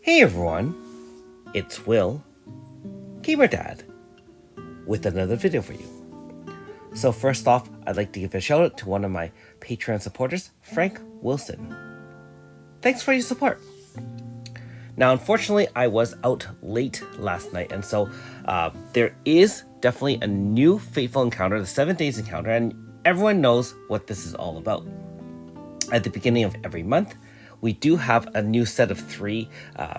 Hey everyone, it's Will, Gamer Dad, with another video for you. So first off, I'd like to give a shout out to one of my Patreon supporters, Frank Wilson. Thanks for your support. Now, unfortunately, I was out late last night, and so there is definitely a new Fateful encounter, the 7 days encounter, and everyone knows what this is all about. At the beginning of every month, we do have a new set of 3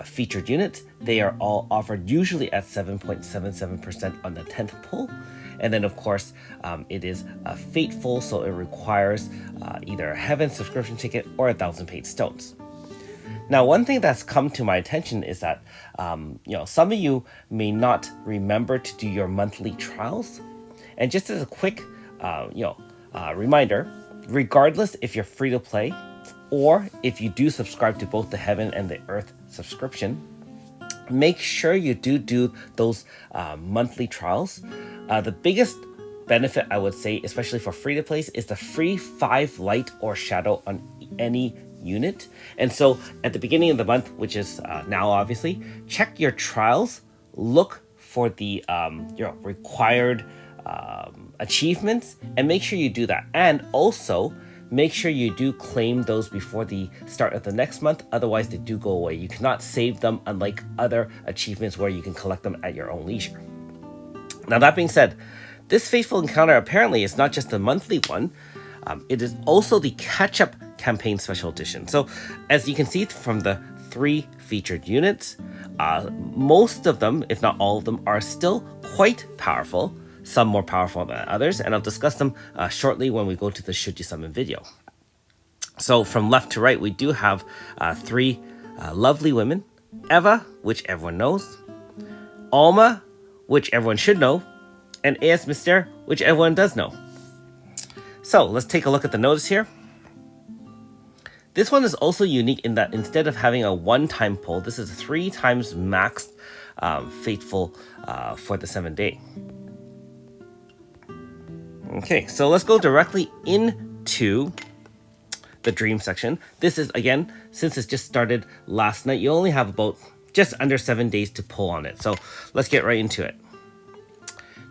featured units. They are all offered usually at 7.77% on the 10th pull. And then, of course, it is Fateful, so it requires either a Heaven subscription ticket or 1,000 paid stones. Now, one thing that's come to my attention is that, some of you may not remember to do your monthly trials. And just as a quick, reminder, regardless if you're free to play or if you do subscribe to both the Heaven and the Earth subscription, make sure you do those monthly trials. The biggest benefit, I would say, especially for free to plays, is the free 5 light or shadow on any unit. And so at the beginning of the month, which is now obviously, check your trials, look for the required achievements, and make sure you do that. And also make sure you do claim those before the start of the next month, otherwise they do go away. You cannot save them, unlike other achievements where you can collect them at your own leisure. Now, that being said, this Fateful encounter apparently is not just a monthly one, it is also the catch-up campaign special edition. So as you can see from the 3 featured units, most of them, if not all of them, are still quite powerful, some more powerful than others, and I'll discuss them shortly when we go to the Should You Summon video. So from left to right, we do have 3 lovely women: Eva, which everyone knows; Alma, which everyone should know; and AS Mister, which everyone does know. So let's take a look at the notice here. This one is also unique in that instead of having a one-time pull, this is 3 times maxed Fateful for the 7 day. Okay, so let's go directly into the dream section. This is, again, since it's just started last night, you only have about just under 7 days to pull on it. So let's get right into it.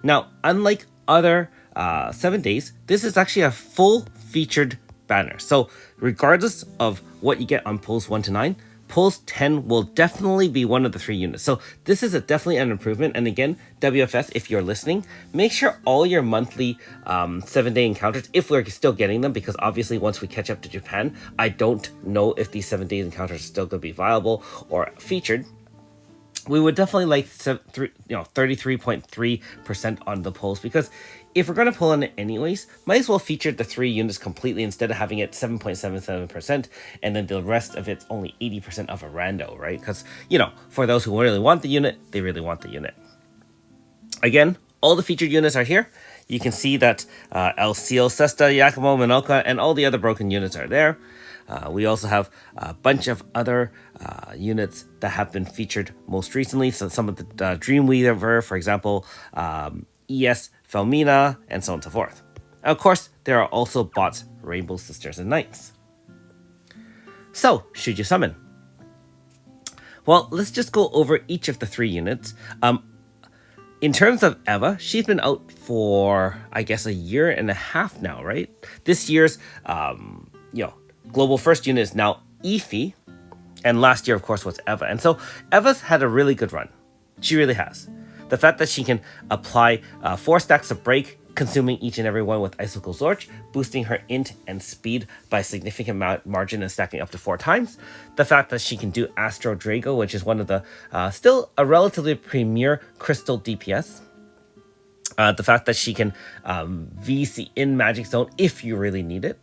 Now, unlike other 7 days, this is actually a full featured banner. So regardless of what you get on pulls 1 to 9, pulls 10 will definitely be one of the 3 units. So this is definitely an improvement. And again, WFS, if you're listening, make sure all your monthly 7-day encounters, if we're still getting them, because obviously once we catch up to Japan, I don't know if these 7-day encounters are still going to be viable or featured. We would definitely like 33.3% on the pulls, because if we're going to pull in it anyways, might as well feature the 3 units completely instead of having it 7.77% and then the rest of it's only 80% of a rando, right? Because, for those who really want the unit, they really want the unit. Again, all the featured units are here. You can see that El Ciel, Cesta, Yakumo, Minoka, and all the other broken units are there. We also have a bunch of other units that have been featured most recently. So some of the Dreamweaver, for example, ES Felmina, and so on and so forth. Of course, there are also bots, Rainbow Sisters and Knights. So, should you summon? Well, let's just go over each of the 3 units. In terms of Eva, she's been out for, I guess, a year and a half now, right? This year's, global first unit is now Efi, and last year, of course, was Eva. And so Eva's had a really good run. She really has. The fact that she can apply 4 stacks of break, consuming each and every one with Icicle Zorch, boosting her int and speed by a significant margin and stacking up to 4 times. The fact that she can do Astro Drago, which is one of the still a relatively premier crystal DPS. The fact that she can VC in Magic Zone if you really need it,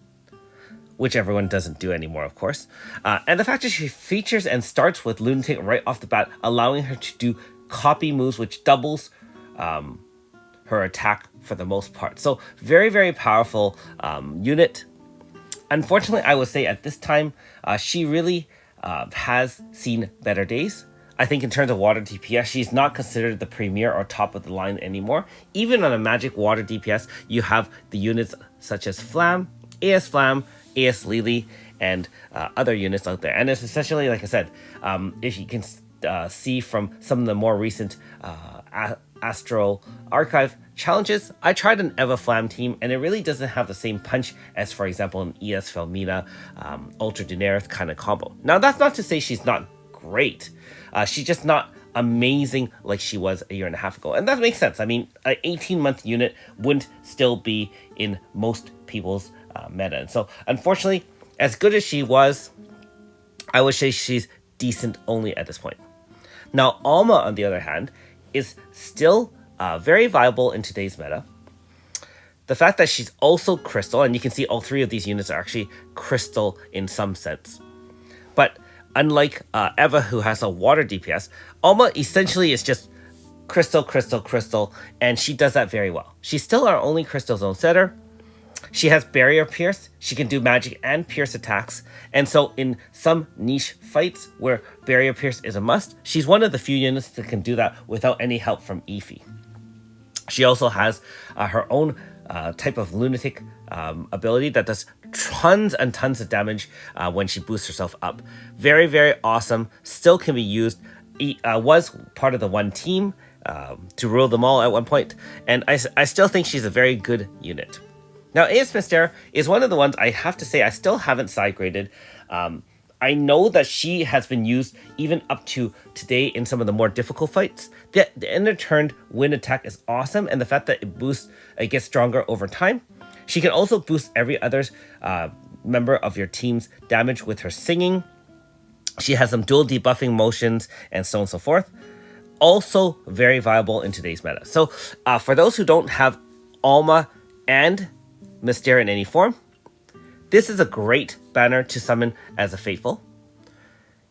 which everyone doesn't do anymore, of course. And the fact that she features and starts with Lunatic right off the bat, allowing her to do copy moves, which doubles her attack for the most part. So very, very powerful unit. Unfortunately, I would say at this time, she really has seen better days. I think in terms of water DPS, she's not considered the premier or top of the line anymore. Even on a Magic water DPS, you have the units such as Flam, AS Lily, and other units out there. And it's essentially, like I said, if you can see from some of the more recent Astral Archive challenges, I tried an Eva Flam team, and it really doesn't have the same punch as, for example, an ES Felmina, Ultra Daenerys kind of combo. Now, that's not to say she's not great. She's just not amazing like she was a year and a half ago. And that makes sense. I mean, an 18-month unit wouldn't still be in most people's meta. And so, unfortunately, as good as she was, I would say she's decent only at this point. Now, Alma, on the other hand, is still very viable in today's meta. The fact that she's also crystal, and you can see all three of these units are actually crystal in some sense. But unlike Eva, who has a water DPS, Alma essentially is just crystal, crystal, crystal, and she does that very well. She's still our only crystal zone setter. She has barrier pierce, she can do magic and pierce attacks, and so in some niche fights where barrier pierce is a must, she's one of the few units that can do that without any help from Efi. She also has her own type of lunatic ability that does tons and tons of damage when she boosts herself up. Very, very awesome, still can be used, was part of the one team to rule them all at one point, and I still think she's a very good unit. Now, AS Myster is one of the ones I have to say I still haven't side graded. I know that she has been used even up to today in some of the more difficult fights. The end of turn wind attack is awesome, and the fact that it gets stronger over time. She can also boost every other member of your team's damage with her singing. She has some dual debuffing motions and so on and so forth. Also very viable in today's meta. So for those who don't have Alma and Myster in any form, this is a great banner to summon as a Fateful.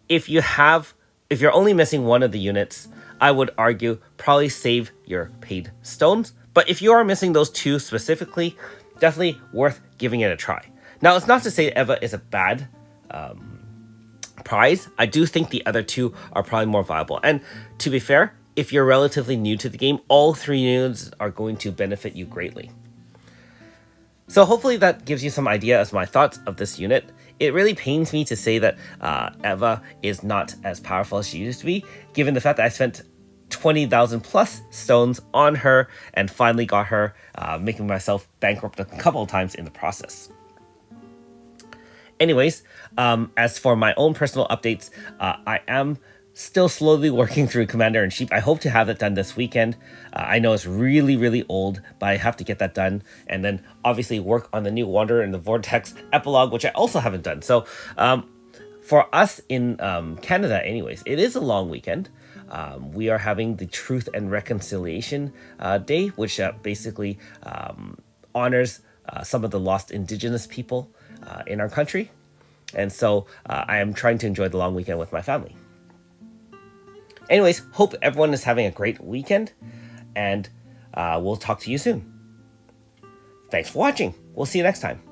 If you're only missing one of the units, I would argue probably save your paid stones. But if you are missing those two specifically, definitely worth giving it a try. Now, it's not to say Eva is a bad prize. I do think the other two are probably more viable. And to be fair, if you're relatively new to the game, all three units are going to benefit you greatly. So hopefully that gives you some idea as my thoughts of this unit. It really pains me to say that Eva is not as powerful as she used to be, given the fact that I spent 20,000 plus stones on her and finally got her, making myself bankrupt a couple of times in the process. Anyways, as for my own personal updates, I am still slowly working through Commander-in-Chief. I hope to have it done this weekend. I know it's really, really old, but I have to get that done. And then obviously work on the new Wanderer in the Vortex epilogue, which I also haven't done. So for us in Canada anyways, it is a long weekend. We are having the Truth and Reconciliation Day, which basically honors some of the lost Indigenous people in our country. And so I am trying to enjoy the long weekend with my family. Anyways, hope everyone is having a great weekend, and we'll talk to you soon. Thanks for watching. We'll see you next time.